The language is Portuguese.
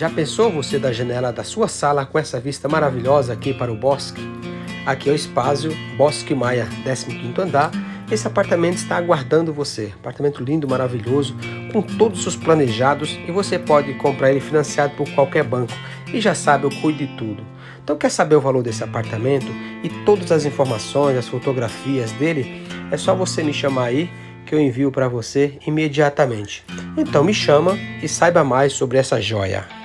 Já pensou você da janela da sua sala com essa vista maravilhosa aqui para o bosque? Aqui é o Espásio Bosque Maia, 15º andar. Esse apartamento está aguardando você. Apartamento lindo, maravilhoso, com todos os seus planejados, e você pode comprar ele financiado por qualquer banco. E já sabe, eu cuido de tudo. Então quer saber o valor desse apartamento e todas as informações, as fotografias dele? É só você me chamar aí que eu envio para você imediatamente. Então me chama e saiba mais sobre essa joia.